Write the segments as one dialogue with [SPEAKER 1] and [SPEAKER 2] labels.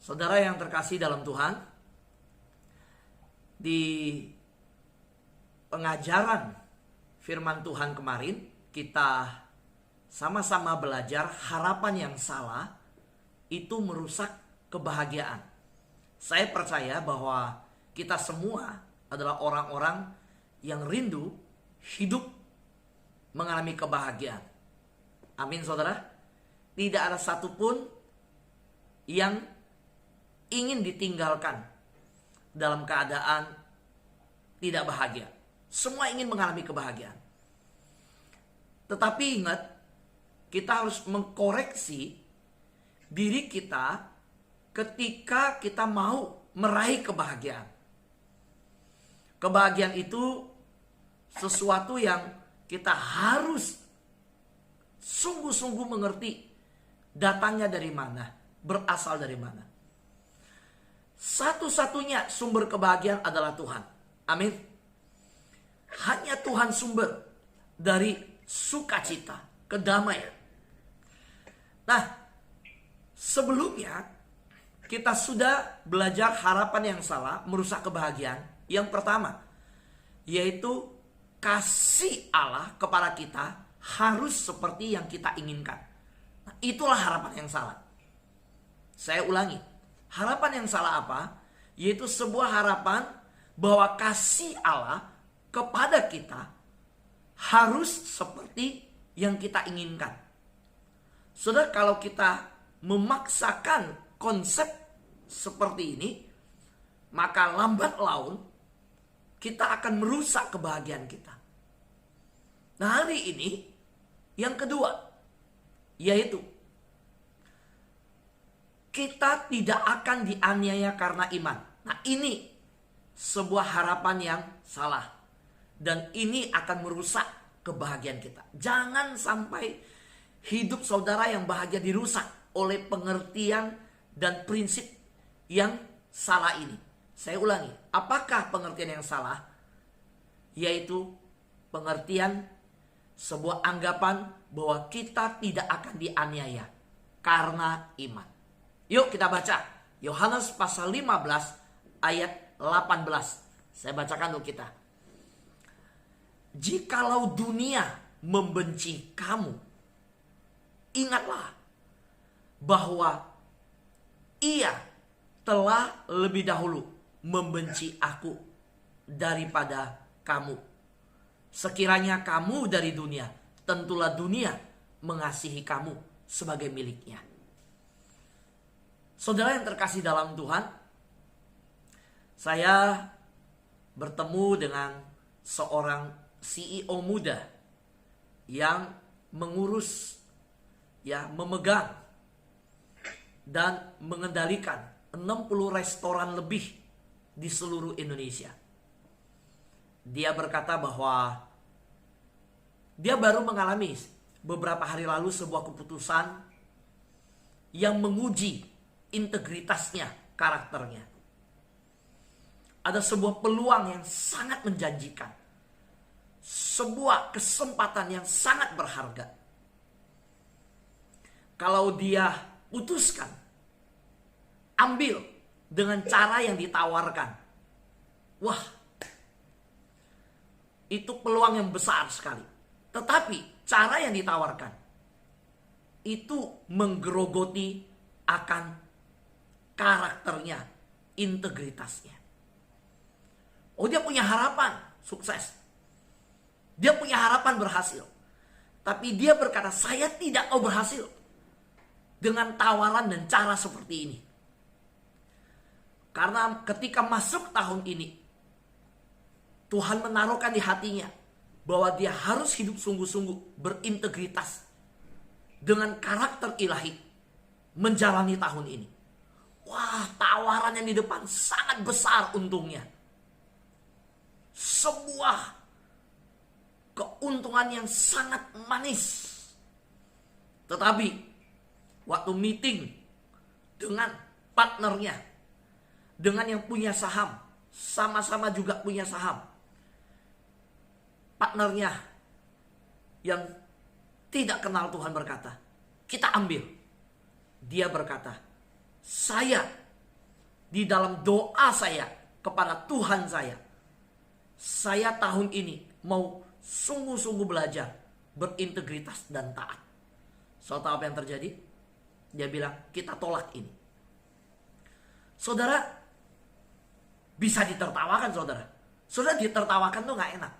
[SPEAKER 1] Saudara yang terkasih dalam Tuhan, di pengajaran firman Tuhan kemarin kita sama-sama belajar harapan yang salah itu merusak kebahagiaan. Saya percaya bahwa kita semua adalah orang-orang yang rindu hidup mengalami kebahagiaan. Amin saudara. Tidak ada satupun yang ingin ditinggalkan dalam keadaan tidak bahagia. Semua ingin mengalami kebahagiaan. Tetapi ingat, kita harus mengkoreksi diri kita ketika kita mau meraih kebahagiaan. Kebahagiaan itu sesuatu yang kita harus sungguh-sungguh mengerti datangnya dari mana, berasal dari mana. Satu-satunya sumber kebahagiaan adalah Tuhan. Amin. Hanya Tuhan sumber dari sukacita, kedamaian. Nah, sebelumnya kita sudah belajar harapan yang salah merusak kebahagiaan. Yang pertama, yaitu kasih Allah kepada kita harus seperti yang kita inginkan. Nah, itulah harapan yang salah. Saya ulangi, harapan yang salah apa? Yaitu sebuah harapan bahwa kasih Allah kepada kita harus seperti yang kita inginkan. Saudara, kalau kita memaksakan konsep seperti ini, maka lambat laun kita akan merusak kebahagiaan kita. Nah, hari ini yang kedua, yaitu kita tidak akan dianiaya karena iman. Nah, ini sebuah harapan yang salah. Dan ini akan merusak kebahagiaan kita. Jangan sampai hidup saudara yang bahagia dirusak oleh pengertian dan prinsip yang salah ini. Saya ulangi, apakah pengertian yang salah? Yaitu pengertian sebuah anggapan bahwa kita tidak akan dianiaya karena iman. Yuk kita baca Yohanes pasal 15 ayat 18. Saya bacakan untuk kita. Jikalau dunia membenci kamu, ingatlah bahwa ia telah lebih dahulu membenci aku daripada kamu. Sekiranya kamu dari dunia, tentulah dunia mengasihi kamu sebagai miliknya. Saudara yang terkasih dalam Tuhan, saya bertemu dengan seorang CEO muda yang mengurus, memegang dan mengendalikan 60 restoran lebih di seluruh Indonesia. Dia berkata bahwa dia baru mengalami beberapa hari lalu sebuah keputusan yang menguji integritasnya, karakternya. Ada sebuah peluang yang sangat menjanjikan. Sebuah kesempatan yang sangat berharga. Kalau dia putuskan, ambil dengan cara yang ditawarkan. Wah, itu peluang yang besar sekali. Tetapi cara yang ditawarkan itu menggerogoti akan karakternya, integritasnya. Oh, dia punya harapan sukses. Dia punya harapan berhasil. Tapi dia berkata, saya tidak mau berhasil dengan tawaran dan cara seperti ini. Karena ketika masuk tahun ini, Tuhan menaruhkan di hatinya bahwa dia harus hidup sungguh-sungguh berintegritas dengan karakter ilahi menjalani tahun ini. Wah, tawaran yang di depan sangat besar untungnya. Sebuah keuntungan yang sangat manis. Tetapi waktu meeting dengan partnernya, dengan yang punya saham, sama-sama juga punya saham, partnernya yang tidak kenal Tuhan berkata, kita ambil. Dia berkata, saya di dalam doa saya kepada Tuhan saya tahun ini mau sungguh-sungguh belajar berintegritas dan taat. Saudara tahu apa yang terjadi? Dia bilang, kita tolak ini. Saudara, bisa ditertawakan saudara. Saudara, ditertawakan tuh gak enak.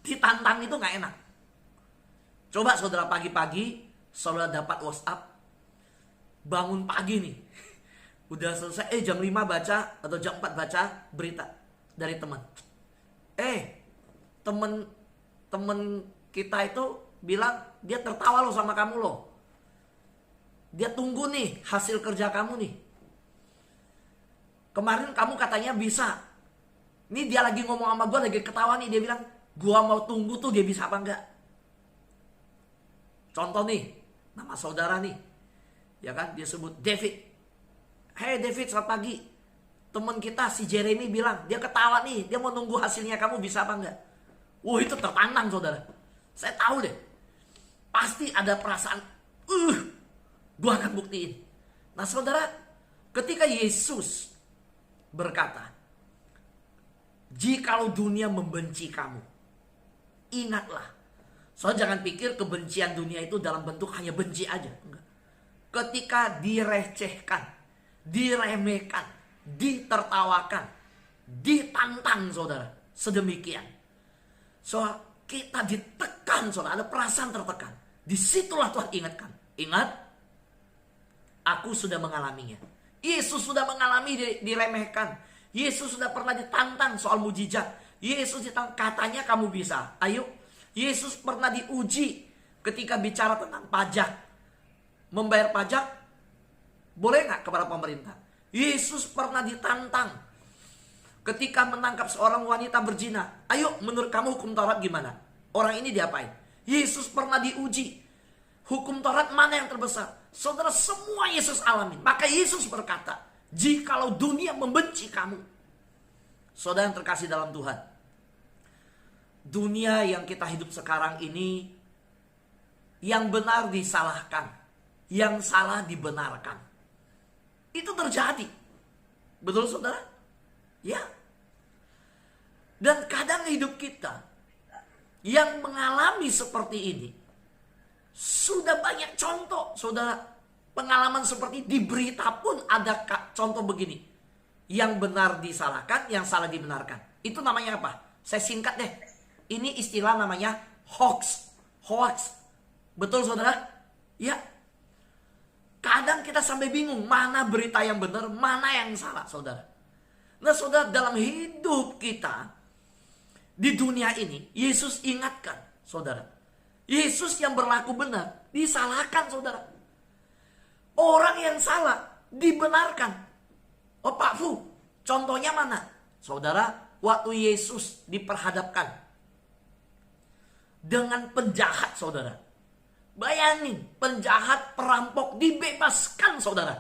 [SPEAKER 1] Ditantang itu gak enak. Coba saudara pagi-pagi, saudara dapat WhatsApp, bangun pagi nih, udah selesai, jam 5 baca atau jam 4 baca berita dari teman. Temen kita itu bilang dia tertawa loh sama kamu loh. Dia tunggu nih hasil kerja kamu nih. Kemarin kamu katanya bisa. Ini dia lagi ngomong sama gue, lagi ketawa nih, dia bilang, gue mau tunggu tuh dia bisa apa enggak. Contoh nih, nama saudara nih, ya kan, dia sebut David. Hey David, selamat pagi. Temen kita si Jeremy bilang, dia ketawa nih, dia mau nunggu hasilnya, kamu bisa apa enggak. Wah, itu tertantang saudara. Saya tahu deh, pasti ada perasaan, gue akan buktiin. Nah saudara, ketika Yesus berkata, jikalau dunia membenci kamu, ingatlah. Soalnya jangan pikir kebencian dunia itu dalam bentuk hanya benci aja. Enggak. Ketika direcehkan, diremehkan, ditertawakan, ditantang saudara, sedemikian. Soal kita ditekan saudara, ada perasaan tertekan. Disitulah Tuhan ingatkan. Ingat, aku sudah mengalaminya. Yesus sudah mengalami diremehkan. Yesus sudah pernah ditantang soal mujizat. Yesus ditantang, katanya kamu bisa. Ayo. Yesus pernah diuji ketika bicara tentang pajak. Membayar pajak boleh nggak kepada pemerintah? Yesus pernah ditantang ketika menangkap seorang wanita berzina. Ayo, menurut kamu hukum Taurat gimana? Orang ini diapain? Yesus pernah diuji. Hukum Taurat mana yang terbesar? Saudara, semua Yesus alami. Maka Yesus berkata, jikalau dunia membenci kamu. Saudara yang terkasih dalam Tuhan, dunia yang kita hidup sekarang ini, yang benar disalahkan, yang salah dibenarkan. Itu terjadi. Betul saudara? Ya. Dan kadang hidup kita yang mengalami seperti ini, sudah banyak contoh saudara. Pengalaman seperti di berita pun ada contoh begini. Yang benar disalahkan, yang salah dibenarkan. Itu namanya apa? Saya singkat deh. Ini istilah namanya hoax. Hoax. Betul saudara? Ya. Kadang kita sampai bingung mana berita yang benar, mana yang salah saudara. Nah saudara, dalam hidup kita di dunia ini, Yesus ingatkan saudara. Yesus yang berlaku benar disalahkan saudara. Orang yang salah dibenarkan. Oh Pak Fu, contohnya mana? Saudara, waktu Yesus diperhadapkan dengan penjahat saudara. Bayangin, penjahat, perampok dibebaskan saudara.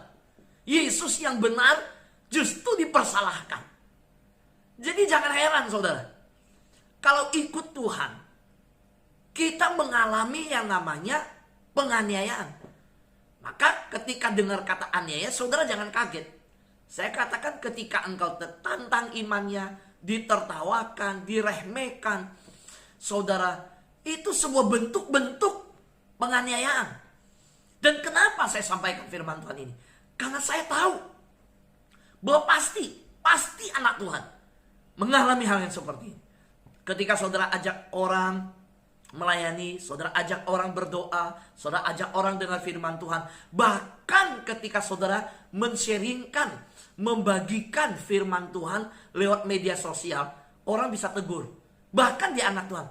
[SPEAKER 1] Yesus yang benar justru dipersalahkan. Jadi jangan heran saudara. Kalau ikut Tuhan, kita mengalami yang namanya penganiayaan. Maka ketika dengar kata aniaya, saudara jangan kaget. Saya katakan ketika engkau tertantang imannya, ditertawakan, diremehkan, saudara, itu sebuah bentuk-bentuk penganiayaan. Dan kenapa saya sampaikan firman Tuhan ini? Karena saya tahu bahwa pasti anak Tuhan mengalami hal yang seperti ini. Ketika saudara ajak orang melayani, saudara ajak orang berdoa, saudara ajak orang dengar firman Tuhan. Bahkan ketika saudara men-sharingkan, membagikan firman Tuhan lewat media sosial, orang bisa tegur. Bahkan di anak Tuhan,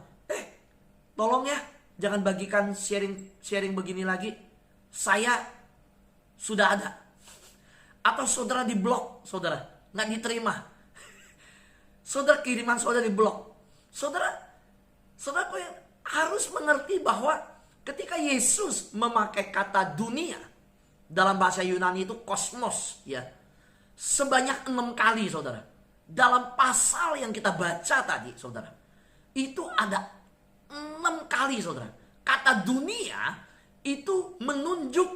[SPEAKER 1] tolong ya, jangan bagikan sharing begini lagi. Saya sudah ada. Atau saudara di blok, saudara nggak diterima. Saudara kiriman saudara di blok. Saudara kok yang harus mengerti bahwa ketika Yesus memakai kata dunia, dalam bahasa Yunani itu kosmos ya, sebanyak 6 kali saudara. Dalam pasal yang kita baca tadi saudara, itu ada 6 kali saudara. Kata dunia itu menunjuk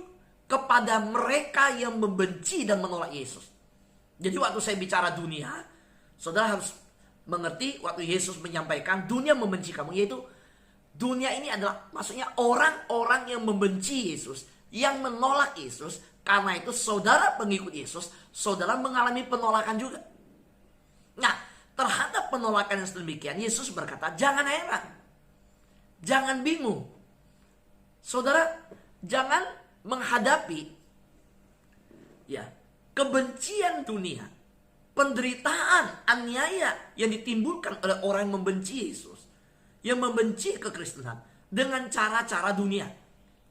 [SPEAKER 1] kepada mereka yang membenci dan menolak Yesus. Jadi waktu saya bicara dunia, saudara harus mengerti waktu Yesus menyampaikan dunia membenci kamu, yaitu dunia ini adalah maksudnya orang-orang yang membenci Yesus, yang menolak Yesus. Karena itu saudara pengikut Yesus, saudara mengalami penolakan juga. Nah, terhadap penolakan yang sedemikian, Yesus berkata, jangan heran, jangan bingung. Saudara, jangan menghadapi kebencian dunia, penderitaan, aniaya yang ditimbulkan oleh orang yang membenci Yesus, yang membenci kekristenan dengan cara-cara dunia.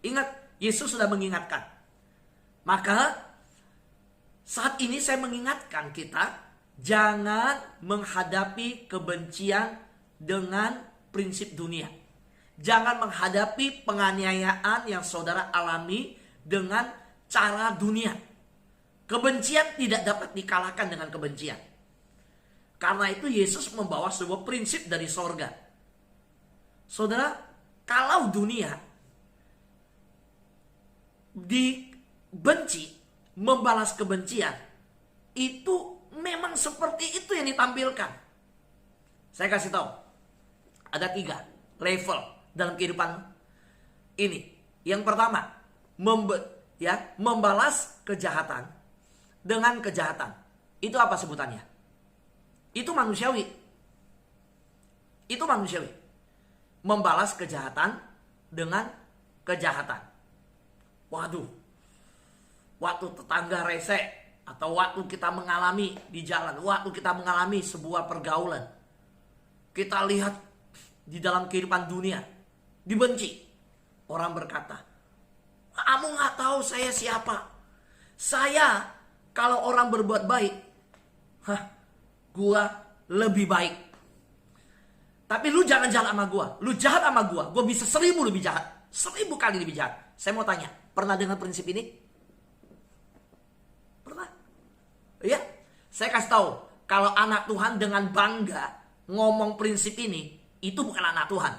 [SPEAKER 1] Ingat, Yesus sudah mengingatkan. Maka saat ini saya mengingatkan kita, jangan menghadapi kebencian dengan prinsip dunia. Jangan menghadapi penganiayaan yang saudara alami dengan cara dunia. Kebencian tidak dapat dikalahkan dengan kebencian. Karena itu Yesus membawa sebuah prinsip dari sorga. Saudara, kalau dunia dibenci, membalas kebencian, itu memang seperti itu yang ditampilkan. Saya kasih tahu, ada 3 level dalam kehidupan ini. Yang pertama, membalas kejahatan dengan kejahatan. Itu apa sebutannya? Itu manusiawi. Itu manusiawi. Membalas kejahatan dengan kejahatan. Waduh, waktu tetangga rese, atau waktu kita mengalami di jalan, waktu kita mengalami sebuah pergaulan, kita lihat di dalam kehidupan dunia, dibenci. Orang berkata, kamu gak tahu saya siapa. Saya kalau orang berbuat baik, gua lebih baik. Tapi lu jangan jahat sama gua. Lu jahat sama gua bisa 1000 lebih jahat. 1000 kali lebih jahat. Saya mau tanya, pernah dengar prinsip ini? Pernah? Iya. Saya kasih tahu, kalau anak Tuhan dengan bangga ngomong prinsip ini, itu bukan anak Tuhan.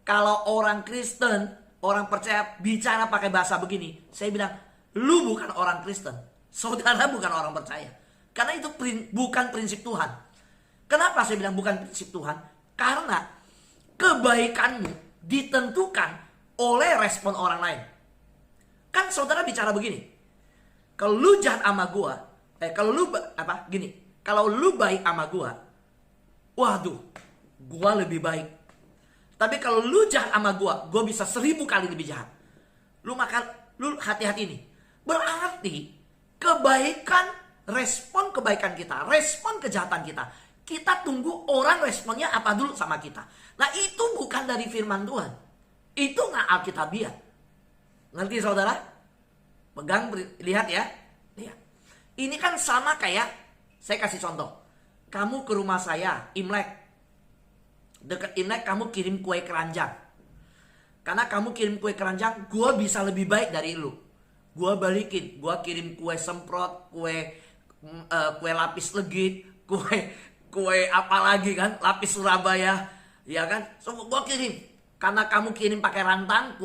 [SPEAKER 1] Kalau orang Kristen, orang percaya bicara pakai bahasa begini, saya bilang, lu bukan orang Kristen. Saudara bukan orang percaya. Karena itu bukan prinsip Tuhan. Kenapa saya bilang bukan prinsip Tuhan? Karena kebaikanmu ditentukan oleh respon orang lain. Kan saudara bicara begini, kalau lu jahat sama gua, kalau lu baik sama gua, waduh, gua lebih baik. Tapi kalau lu jahat sama gua bisa 1000 kali lebih jahat. Lu hati-hati nih. Berarti kebaikan, respon kebaikan kita, respon kejahatan kita, kita tunggu orang responnya apa dulu sama kita. Nah, itu bukan dari firman Tuhan. Itu nggak alkitabiah. Ngerti saudara? Pegang, lihat ya. Lihat. Ini kan sama kayak, saya kasih contoh. Kamu ke rumah saya, Imlek. Deket Imlek kamu kirim kue keranjang. Karena kamu kirim kue keranjang, gue bisa lebih baik dari lu. Gue balikin, gue kirim kue semprot, kue lapis legit, kue apa lagi kan, lapis Surabaya, ya kan? So gue kirim, karena kamu kirim pakai rantang,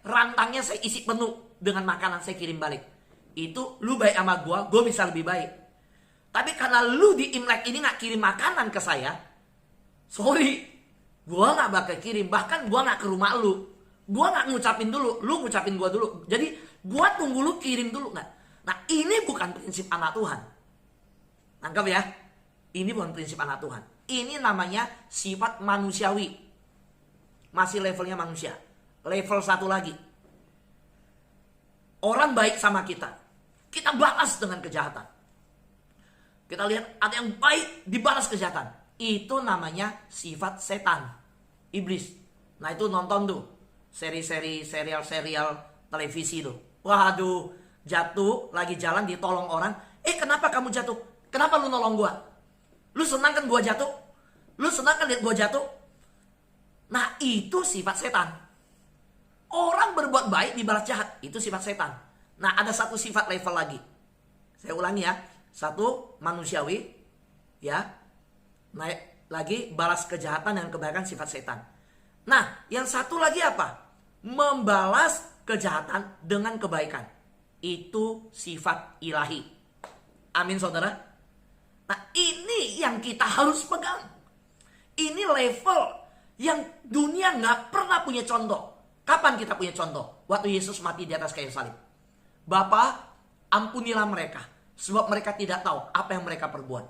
[SPEAKER 1] rantangnya saya isi penuh dengan makanan, saya kirim balik. Itu lu baik sama gue bisa lebih baik. Tapi karena lu di Imlek ini nggak kirim makanan ke saya, sorry, gue nggak bakal kirim. Bahkan gue nggak ke rumah lu, gue nggak ngucapin dulu, lu ngucapin gue dulu. Jadi gua tunggu lu kirim dulu nggak? Nah, ini bukan prinsip anak Tuhan. Tangkap ya? Ini bukan prinsip anak Tuhan. Ini namanya sifat manusiawi. Masih levelnya manusia. Level 1 lagi. Orang baik sama kita, kita balas dengan kejahatan. Kita lihat ada yang baik dibalas kejahatan. Itu namanya sifat setan, iblis. Nah, itu nonton tuh seri-seri, serial televisi tuh. Waduh, jatuh, lagi jalan ditolong orang. Kenapa kamu jatuh? Kenapa lu nolong gua? Lu senang kan gua jatuh? Lu senang kan lihat gua jatuh? Nah, itu sifat setan. Orang berbuat baik dibalas jahat, itu sifat setan. Nah, ada satu sifat level lagi. Saya ulangi ya. 1 manusiawi, ya. Naik lagi balas kejahatan dan kebaikan, sifat setan. Nah, yang satu lagi apa? Membalas kejahatan dengan kebaikan. Itu sifat ilahi. Amin saudara. Nah ini yang kita harus pegang. Ini level yang dunia gak pernah punya contoh. Kapan kita punya contoh? Waktu Yesus mati di atas kayu salib. Bapa, ampunilah mereka, sebab mereka tidak tahu apa yang mereka perbuat.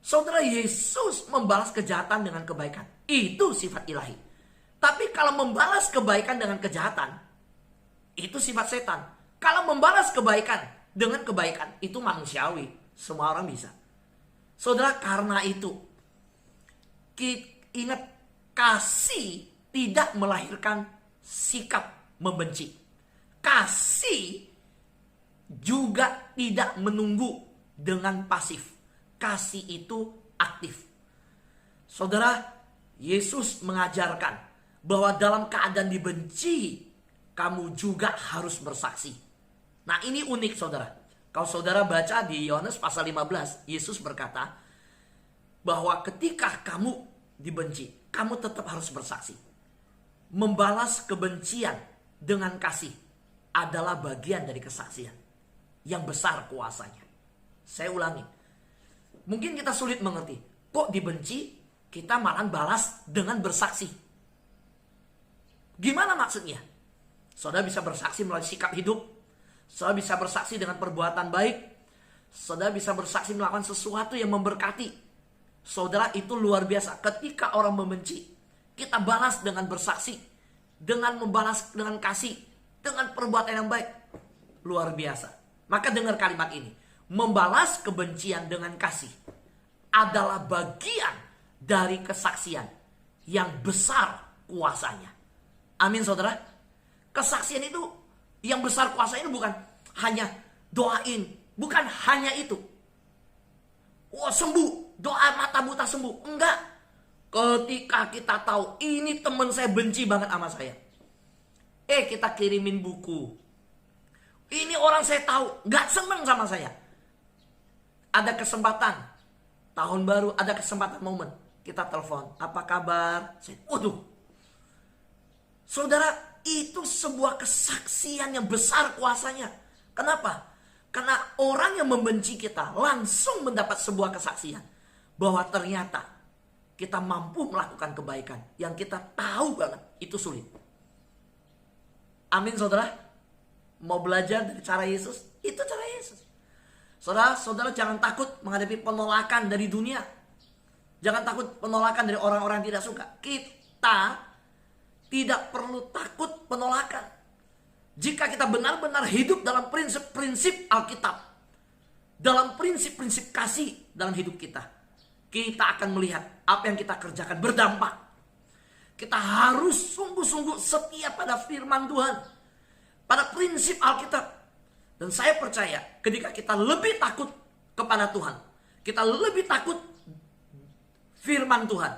[SPEAKER 1] Saudara, Yesus membalas kejahatan dengan kebaikan. Itu sifat ilahi. Tapi kalau membalas kebaikan dengan kejahatan, itu sifat setan. Kalau membalas kebaikan dengan kebaikan, itu manusiawi. Semua orang bisa. Saudara, karena itu, ingat, kasih tidak melahirkan sikap membenci. Kasih juga tidak menunggu dengan pasif. Kasih itu aktif. Saudara, Yesus mengajarkan bahwa dalam keadaan dibenci, kamu juga harus bersaksi. Nah ini unik saudara. Kalau saudara baca di Yohanes pasal 15, Yesus berkata bahwa ketika kamu dibenci, kamu tetap harus bersaksi. Membalas kebencian dengan kasih adalah bagian dari kesaksian yang besar kuasanya. Saya ulangi. Mungkin kita sulit mengerti. Kok dibenci, kita malah balas dengan bersaksi. Gimana maksudnya? Saudara bisa bersaksi melalui sikap hidup. Saudara bisa bersaksi dengan perbuatan baik. Saudara bisa bersaksi melakukan sesuatu yang memberkati. Saudara, itu luar biasa. Ketika orang membenci, kita balas dengan bersaksi. Dengan membalas dengan kasih. Dengan perbuatan yang baik. Luar biasa. Maka dengar kalimat ini. Membalas kebencian dengan kasih adalah bagian dari kesaksian yang besar kuasanya. Amin saudara. Kesaksian itu yang besar kuasanya bukan hanya doain. Bukan hanya itu. Wah sembuh. Doa mata buta sembuh. Enggak. Ketika kita tahu ini teman saya benci banget sama saya. Kita kirimin buku. Ini orang saya tahu gak seneng sama saya. Ada kesempatan. Tahun baru ada kesempatan momen. Kita telepon. Apa kabar? Waduh. Saudara, itu sebuah kesaksian yang besar kuasanya. Kenapa? Karena orang yang membenci kita langsung mendapat sebuah kesaksian. Bahwa ternyata kita mampu melakukan kebaikan. Yang kita tahu banget itu sulit. Amin saudara. Mau belajar dari cara Yesus? Itu cara Yesus. Saudara jangan takut menghadapi penolakan dari dunia. Jangan takut penolakan dari orang-orang yang tidak suka. Kita tidak perlu takut penolakan. Jika kita benar-benar hidup dalam prinsip-prinsip Alkitab. Dalam prinsip-prinsip kasih dalam hidup kita. Kita akan melihat apa yang kita kerjakan berdampak. Kita harus sungguh-sungguh setia pada firman Tuhan. Pada prinsip Alkitab. Dan saya percaya ketika kita lebih takut kepada Tuhan. Kita lebih takut firman Tuhan.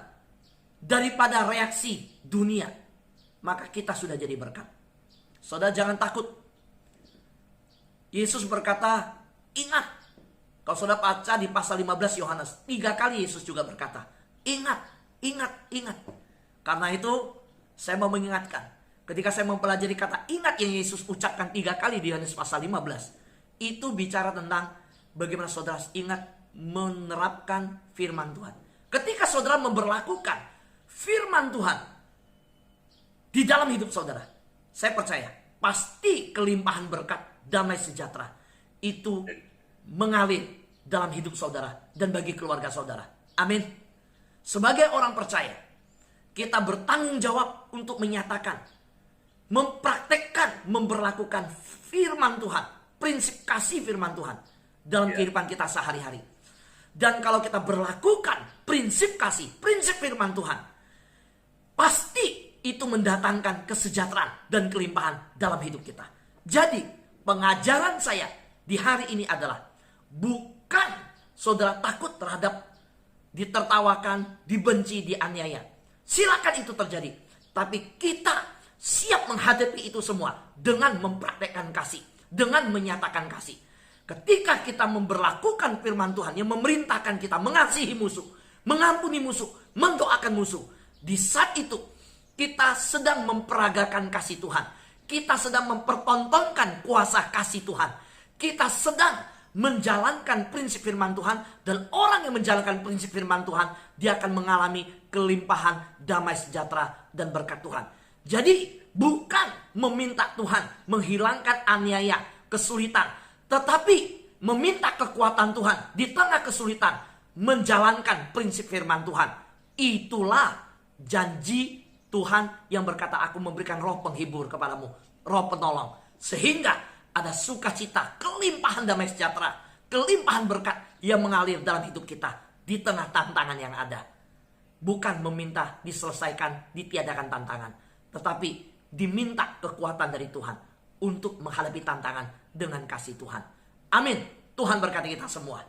[SPEAKER 1] Daripada reaksi dunia. Maka kita sudah jadi berkat. Saudara jangan takut. Yesus berkata, ingat. Kalau saudara baca di pasal 15 Yohanes. 3 kali Yesus juga berkata, ingat, ingat, ingat. Karena itu saya mau mengingatkan. Ketika saya mempelajari kata ingat yang Yesus ucapkan 3 kali di Yohanes pasal 15. Itu bicara tentang bagaimana saudara ingat menerapkan firman Tuhan. Ketika saudara memberlakukan firman Tuhan di dalam hidup saudara. Saya percaya pasti kelimpahan berkat, damai sejahtera itu mengalir dalam hidup saudara dan bagi keluarga saudara. Amin. Sebagai orang percaya, kita bertanggung jawab untuk menyatakan, mempraktekkan, memberlakukan firman Tuhan. Prinsip kasih firman Tuhan dalam kehidupan kita sehari-hari. Dan kalau kita berlakukan prinsip kasih, prinsip firman Tuhan, pasti itu mendatangkan kesejahteraan dan kelimpahan dalam hidup kita. Jadi pengajaran saya di hari ini adalah bukan saudara takut terhadap ditertawakan, dibenci, dianiaya. Silakan itu terjadi. Tapi kita siap menghadapi itu semua dengan mempraktekkan kasih, dengan menyatakan kasih. Ketika kita memberlakukan firman Tuhan yang memerintahkan kita mengasihi musuh, mengampuni musuh, mendoakan musuh, di saat itu kita sedang memperagakan kasih Tuhan. kita sedang mempertontonkan kuasa kasih Tuhan. Kita sedang menjalankan prinsip firman Tuhan. Dan orang yang menjalankan prinsip firman Tuhan, dia akan mengalami kelimpahan damai sejahtera dan berkat Tuhan. Jadi bukan meminta Tuhan menghilangkan aniaya, kesulitan, tetapi meminta kekuatan Tuhan di tengah kesulitan, menjalankan prinsip firman Tuhan. Itulah janji Tuhan yang berkata, aku memberikan roh penghibur kepadamu, roh penolong, sehingga ada sukacita, kelimpahan damai sejahtera, kelimpahan berkat yang mengalir dalam hidup kita di tengah tantangan yang ada. Bukan meminta diselesaikan, ditiadakan tantangan, tetapi diminta kekuatan dari Tuhan untuk menghadapi tantangan dengan kasih Tuhan. Amin. Tuhan berkati kita semua.